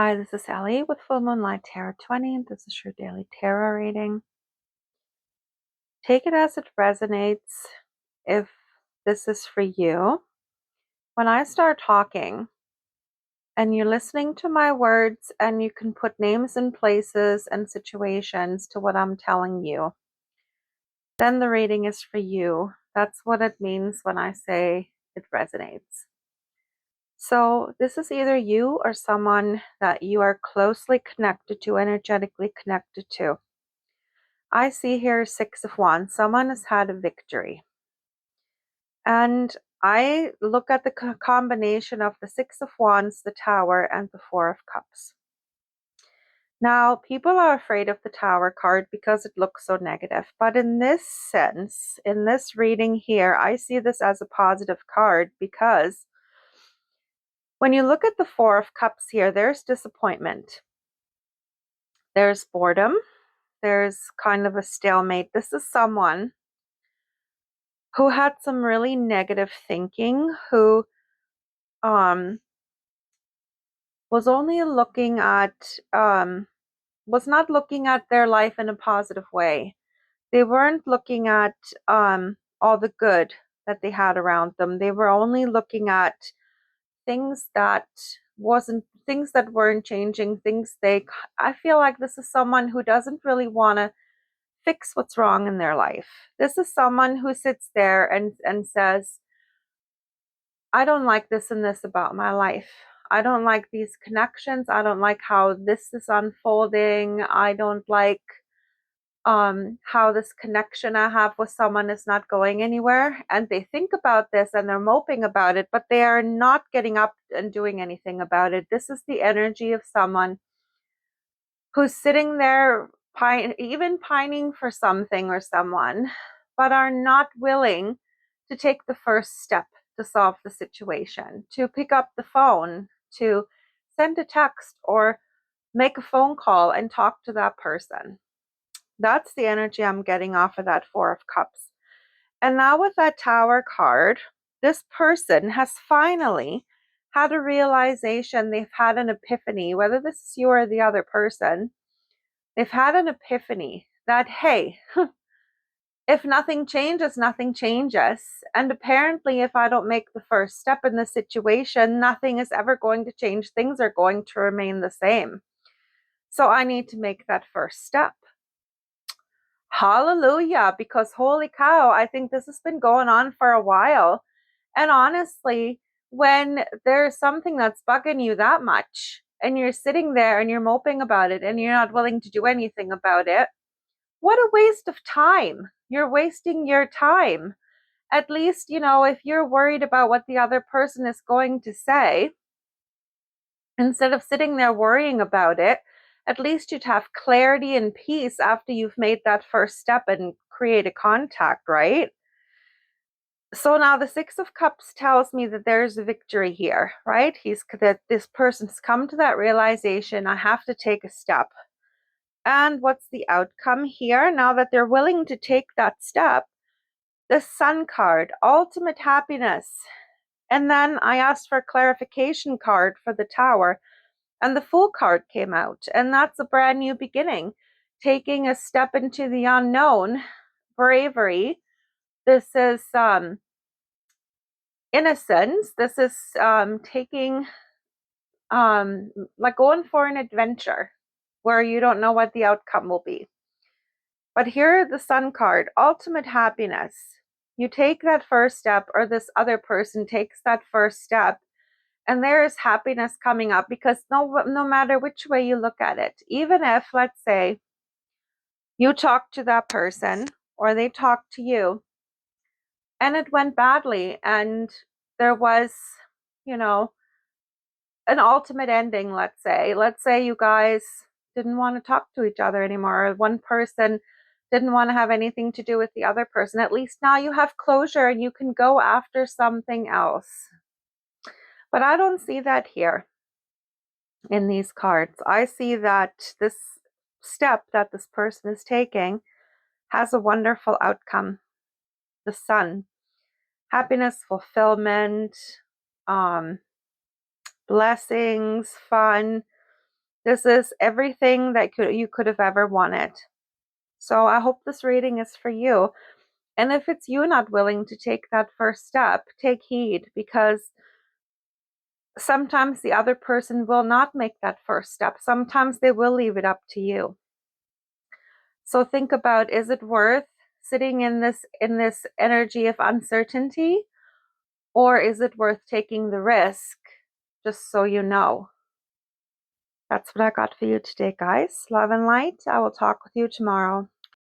Hi, this is Ellie with Full Moonlight Tarot 20. This is your daily tarot reading. Take it as it resonates if this is for you. When I start talking and you're listening to my words and you can put names and places and situations to what I'm telling you, then the reading is for you. That's what it means when I say it resonates. So this is either you or someone that you are closely connected to, energetically connected to. I see here Six of Wands. Someone has had a victory. And I look at the combination of the Six of Wands, the Tower, and the Four of Cups. Now, people are afraid of the Tower card because it looks so negative. But in this sense, in this reading here, I see this as a positive card because when you look at the Four of Cups here, there's disappointment. There's boredom. There's kind of a stalemate. This is someone who had some really negative thinking, who was only looking at, was not looking at their life in a positive way. They weren't looking at all the good that they had around them. They were only looking at things that weren't changing, I feel like this is someone who doesn't really want to fix what's wrong in their life. This is someone who sits there and says, I don't like this and this about my life. I don't like these connections. I don't like how this is unfolding. I don't like how this connection I have with someone is not going anywhere. And they think about this and they're moping about it, but they are not getting up and doing anything about it. This is the energy of someone who's sitting there even pining for something or someone, but are not willing to take the first step to solve the situation, to pick up the phone, to send a text or make a phone call and talk to that person. That's the energy I'm getting off of that Four of Cups. And now with that Tower card, this person has finally had a realization. They've had an epiphany, whether this is you or the other person. They've had an epiphany that, hey, if nothing changes, nothing changes. And apparently, if I don't make the first step in this situation, nothing is ever going to change. Things are going to remain the same. So I need to make that first step. Hallelujah, because holy cow, I think this has been going on for a while. And honestly, when there's something that's bugging you that much, and you're sitting there and you're moping about it and you're not willing to do anything about it, what a waste of time. You're wasting your time. At least, if you're worried about what the other person is going to say, instead of sitting there worrying about it, at least you'd have clarity and peace after you've made that first step and create a contact, right? So now the Six of Cups tells me that there's a victory here, right? That this person's come to that realization, I have to take a step. And what's the outcome here? Now that they're willing to take that step, the Sun card, ultimate happiness. And then I asked for a clarification card for the Tower, and the Fool card came out. And that's a brand new beginning, taking a step into the unknown, bravery. This is innocence. This is taking, like going for an adventure where you don't know what the outcome will be. But here, the Sun card, ultimate happiness. You take that first step, or this other person takes that first step, and there is happiness coming up, because no matter which way you look at it, even if, let's say, you talk to that person or they talk to you and it went badly and there was, an ultimate ending, let's say you guys didn't want to talk to each other anymore, or one person didn't want to have anything to do with the other person. At least now you have closure and you can go after something else. But I don't see that here in these cards. I see that this step that this person is taking has a wonderful outcome. The Sun, happiness, fulfillment, blessings, fun. This is everything that you could have ever wanted. So I hope this reading is for you. And if it's you not willing to take that first step, take heed, because sometimes the other person will not make that first step. Sometimes they will leave it up to you. So think about, is it worth sitting in this energy of uncertainty, or is it worth taking the risk, just so you know? That's what I got for you today, guys. Love and light. I will talk with you tomorrow.